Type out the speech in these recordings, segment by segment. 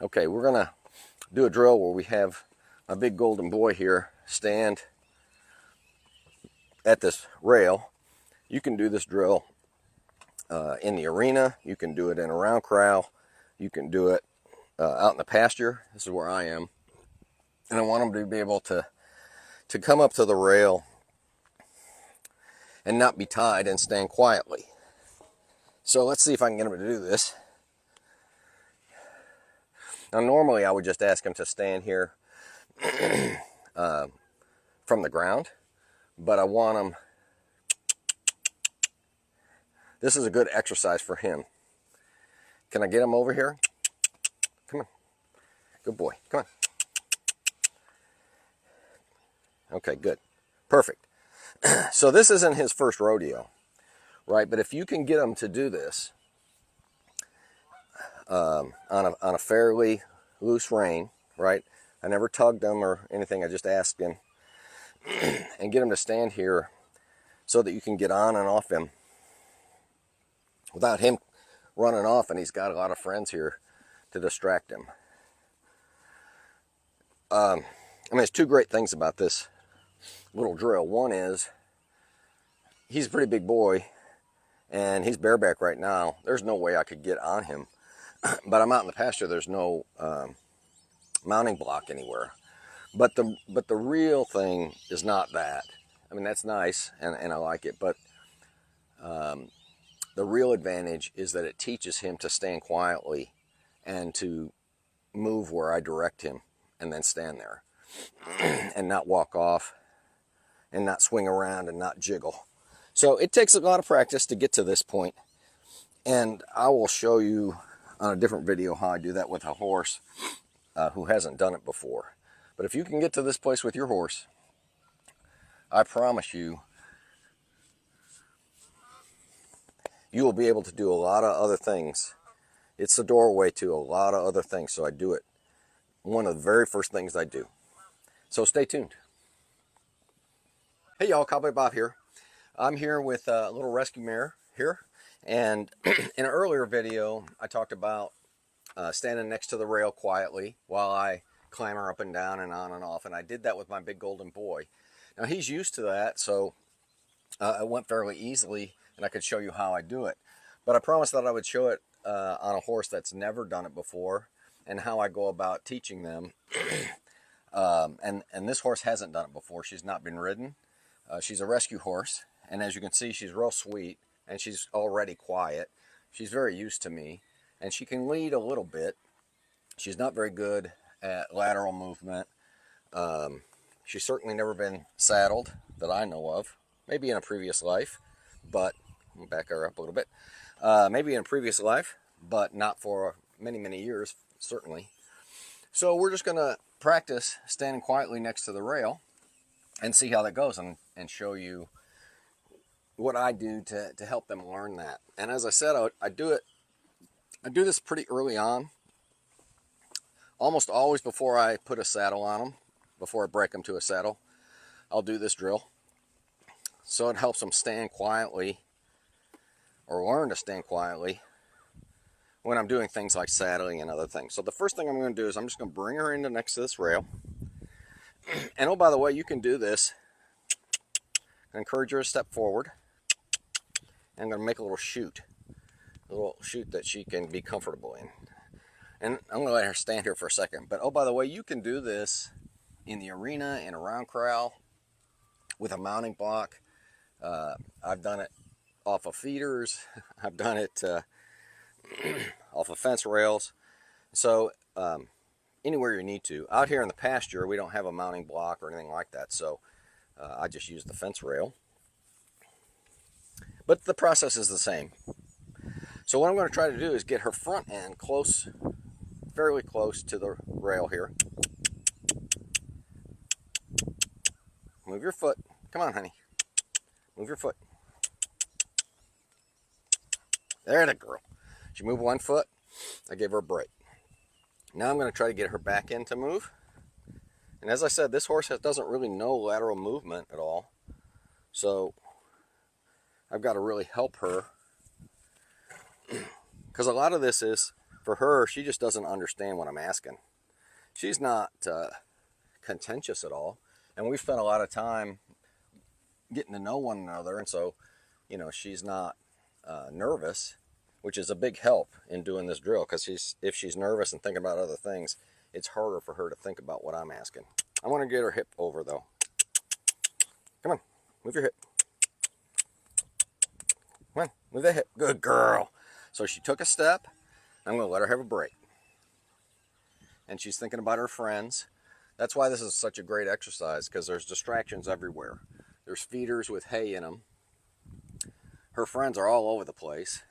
Okay, we're gonna do a drill where we have a big golden boy here stand at this rail. You can do this drill in the arena. You can do it in a round corral. You can do it out in the pasture. This is where I am. And I want them to be able to come up to the rail and not be tied and stand quietly. So let's see if I can get them to do this. Now normally I would just ask them to stand here from the ground, but I want them, this is a good exercise for him. Can I get him over here? Come on. Good boy. Come on. Okay, good. Perfect. So this isn't his first rodeo, right? But if you can get him to do this on a fairly loose rein, right? I never tugged him or anything. I just asked him and get him to stand here so that you can get on and off him without him running off, and he's got a lot of friends here to distract him. I mean, there's two great things about this little drill. One is he's a pretty big boy and he's bareback right now. There's no way I could get on him, but I'm out in the pasture. There's no mounting block anywhere. But the real thing is not that. I mean, that's nice and I like it, but the real advantage is that it teaches him to stand quietly and to move where I direct him and then stand there and not walk off and not swing around and not jiggle. So it takes a lot of practice to get to this point, and I will show you on a different video how I do that with a horse who hasn't done it before. But if you can get to this place with your horse, I promise you, you will be able to do a lot of other things. It's the doorway to a lot of other things, so I do it. One of the very first things I do. So stay tuned. Hey y'all, Cowboy Bob here. I'm here with a little rescue mare here. And in an earlier video, I talked about standing next to the rail quietly while I clamber up and down and on and off. And I did that with my big golden boy. Now he's used to that, so it went fairly easily and I could show you how I do it. But I promised that I would show it on a horse that's never done it before and how I go about teaching them. And this horse hasn't done it before. She's not been ridden. She's a rescue horse, and as you can see, she's real sweet and she's already quiet. She's very used to me, and she can lead a little bit. She's not very good at lateral movement. She's certainly never been saddled that I know of. Maybe in a previous life, but I'll back her up a little bit. Maybe in a previous life, but not for many, many years, certainly. So we're just going to practice standing quietly next to the rail and see how that goes, and show you what I do to help them learn that. And as I said, I do this pretty early on, almost always before I put a saddle on them, before I break them to a saddle. I'll do this drill. So it helps them stand quietly, or learn to stand quietly, when I'm doing things like saddling and other things. So the first thing I'm going to do is I'm just going to bring her into next to this rail. And oh, by the way, you can do this. I encourage her to step forward. And I'm going to make a little chute that she can be comfortable in. And I'm going to let her stand here for a second. But oh, by the way, you can do this in the arena, in a round corral, with a mounting block. I've done it off of feeders. I've done it off of fence rails. So anywhere you need to. Out here in the pasture, we don't have a mounting block or anything like that. So I just use the fence rail. But the process is the same. So what I'm going to try to do is get her front end close, fairly close to the rail here. Move your foot. Come on, honey. Move your foot. There the girl. She moved one foot. I gave her a break. Now I'm going to try to get her back in to move. And as I said, this horse doesn't really know lateral movement at all. So I've got to really help her. Because a lot of this is For her, she just doesn't understand what I'm asking. She's not contentious at all. And we've spent a lot of time getting to know one another. And so, you know, she's not nervous, which is a big help in doing this drill, because if she's nervous and thinking about other things, it's harder for her to think about what I'm asking. I want to get her hip over, though. Come on, move your hip. Come on, move that hip. Good girl. So she took a step. I'm going to let her have a break. And she's thinking about her friends. That's why this is such a great exercise, because there's distractions everywhere. There's feeders with hay in them. Her friends are all over the place.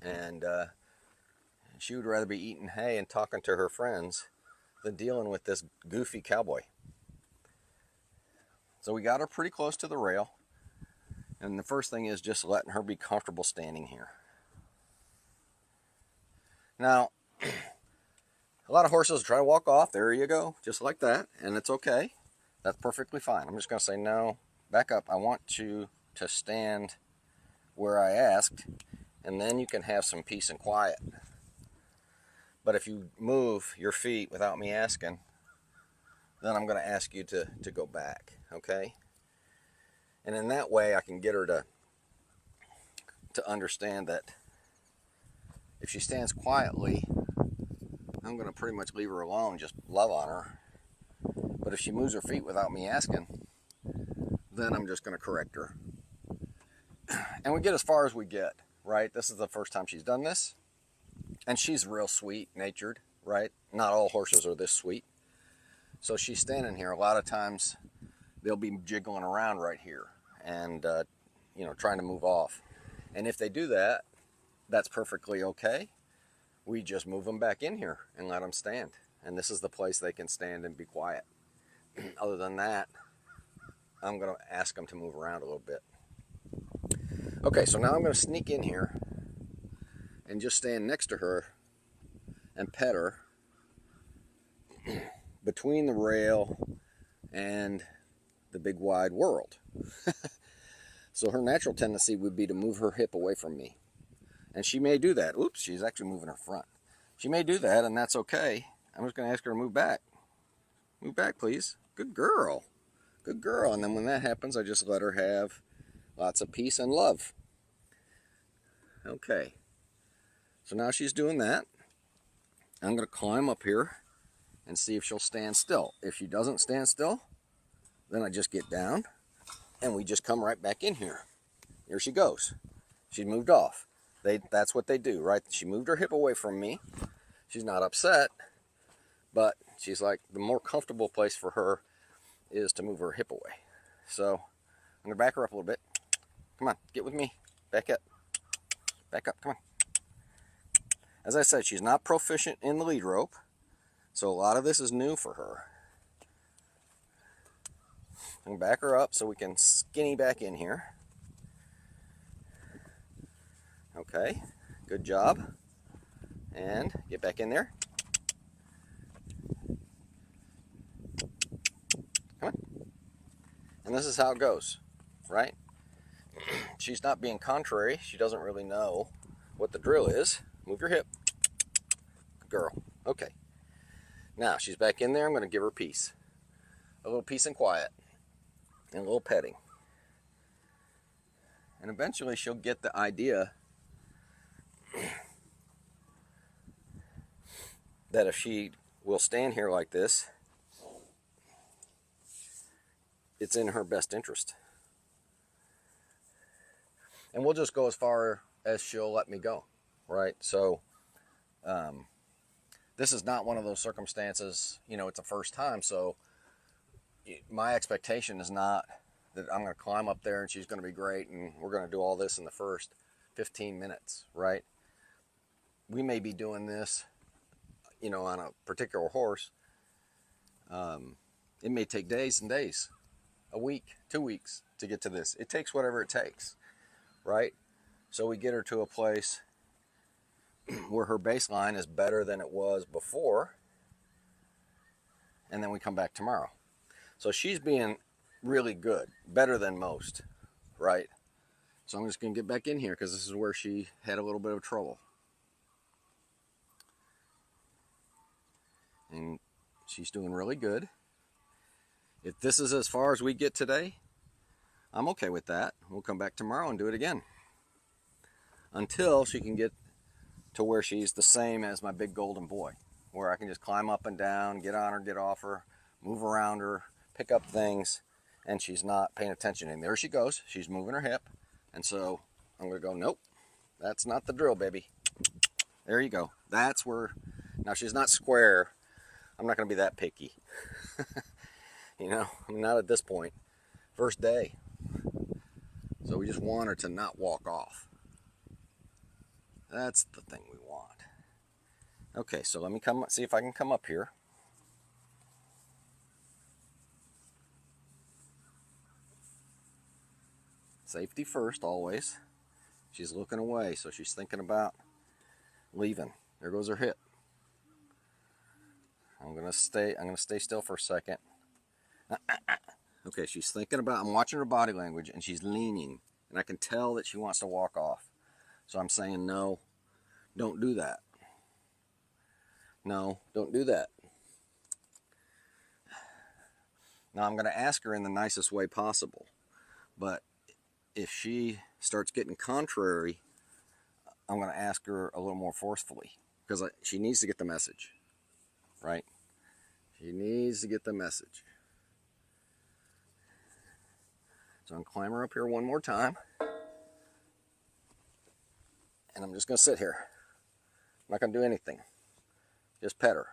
And she would rather be eating hay and talking to her friends than dealing with this goofy cowboy. So we got her pretty close to the rail. And the first thing is just letting her be comfortable standing here. Now, a lot of horses try to walk off. There you go, just like that. And it's okay. That's perfectly fine. I'm just going to say, no, back up. I want you to stand where I asked, and then you can have some peace and quiet. But if you move your feet without me asking, then I'm going to ask you to go back, okay? And in that way, I can get her to understand that if she stands quietly, I'm going to pretty much leave her alone, just love on her. But if she moves her feet without me asking, then I'm just going to correct her. And we get as far as we get, right? This is the first time she's done this. And she's real sweet-natured, right? Not all horses are this sweet. So she's standing here. A lot of times they'll be jiggling around right here and, you know, trying to move off. And if they do that, that's perfectly okay. We just move them back in here and let them stand. And this is the place they can stand and be quiet. Other than that, I'm going to ask them to move around a little bit. Okay, so now I'm going to sneak in here and just stand next to her and pet her between the rail and the big wide world. So her natural tendency would be to move her hip away from me. And she may do that. Oops, she's actually moving her front. She may do that, and that's okay. I'm just going to ask her to move back. Move back, please. Good girl. Good girl. And then when that happens, I just let her have lots of peace and love. Okay. So now she's doing that. I'm going to climb up here and see if she'll stand still. If she doesn't stand still, then I just get down and we just come right back in here. Here she goes. She moved off. That's what they do, right? She moved her hip away from me. She's not upset, but she's like, the more comfortable place for her is to move her hip away. So I'm going to back her up a little bit. Come on, get with me. Back up. Back up, come on. As I said, she's not proficient in the lead rope, so a lot of this is new for her. I'm going to back her up so we can skinny back in here. Okay, good job. And get back in there. Come on. And this is how it goes, right? She's not being contrary. She doesn't really know what the drill is. Move your hip. Good girl. Okay. Now she's back in there. I'm going to give her peace. A little peace and quiet. And a little petting. And eventually she'll get the idea that if she will stand here like this, it's in her best interest. And we'll just go as far as she'll let me go, right? So this is not one of those circumstances, you know, it's the first time, so my expectation is not that I'm going to climb up there and she's going to be great and we're going to do all this in the first 15 minutes, right? We may be doing this, you know, on a particular horse. It may take days and days, a week, 2 weeks to get to this. It takes whatever it takes, right? So we get her to a place where her baseline is better than it was before, and then we come back tomorrow. So she's being really good, better than most, right? So I'm just going to get back in here because this is where she had a little bit of trouble. She's doing really good. If this is as far as we get today, I'm okay with that. We'll come back tomorrow and do it again until she can get to where she's the same as my big golden boy, where I can just climb up and down, get on her, get off her, move around her, pick up things, and she's not paying attention. And there she goes. She's moving her hip. And so I'm going to go, nope, that's not the drill, baby. There you go. That's where, now she's not square. I'm not going to be that picky. You know, I'm not at this point. First day. So we just want her to not walk off. That's the thing we want. Okay, so let me see if I can come up here. Safety first, always. She's looking away, so she's thinking about leaving. There goes her hip. I'm gonna stay still for a second. Okay, she's thinking about, I'm watching her body language, and she's leaning, and I can tell that she wants to walk off. So I'm saying, no, don't do that. No, don't do that. Now I'm going to ask her in the nicest way possible, but if she starts getting contrary, I'm going to ask her a little more forcefully, because she needs to get the message, right? She needs to get the message. So I'm going to climb her up here one more time, and I'm just going to sit here. I'm not going to do anything. Just pet her.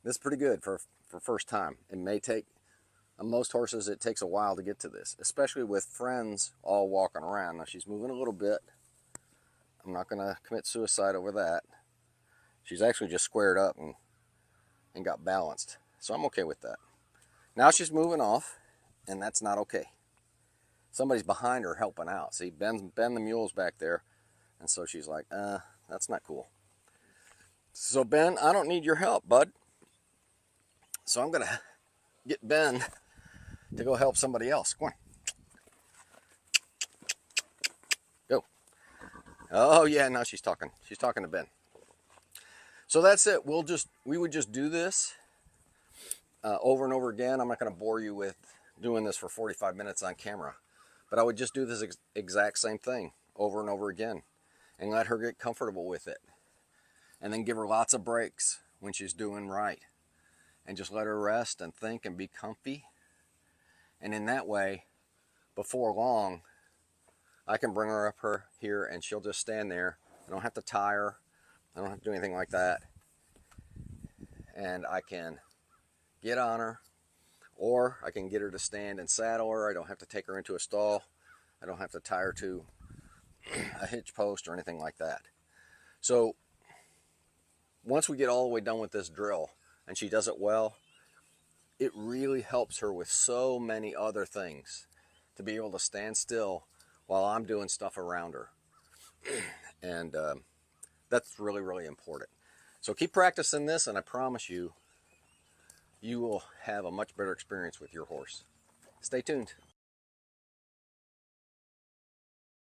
This is pretty good for first time. It may take, on most horses, it takes a while to get to this, especially with friends all walking around. Now she's moving a little bit. I'm not going to commit suicide over that. She's actually just squared up and got balanced. So I'm okay with that. Now she's moving off, and that's not okay. Somebody's behind her helping out. See, Ben the mule's back there, and so she's like, that's not cool. So Ben, I don't need your help, bud. So I'm going to get Ben to go help somebody else. Come on. Go. Oh yeah, now she's talking. She's talking to Ben. So that's it. We would just do this over and over again. I'm not going to bore you with doing this for 45 minutes on camera, but I would just do this exact same thing over and over again and let her get comfortable with it. And then give her lots of breaks when she's doing right. And just let her rest and think and be comfy. And in that way, before long, I can bring her up here and she'll just stand there. I don't have to tie her. I don't have to do anything like that. And I can get on her, or I can get her to stand and saddle her. I don't have to take her into a stall. I don't have to tie her to a hitch post or anything like that. So once we get all the way done with this drill and she does it well, it really helps her with so many other things to be able to stand still while I'm doing stuff around her. And that's really, really important. So keep practicing this, and I promise you, you will have a much better experience with your horse. Stay tuned.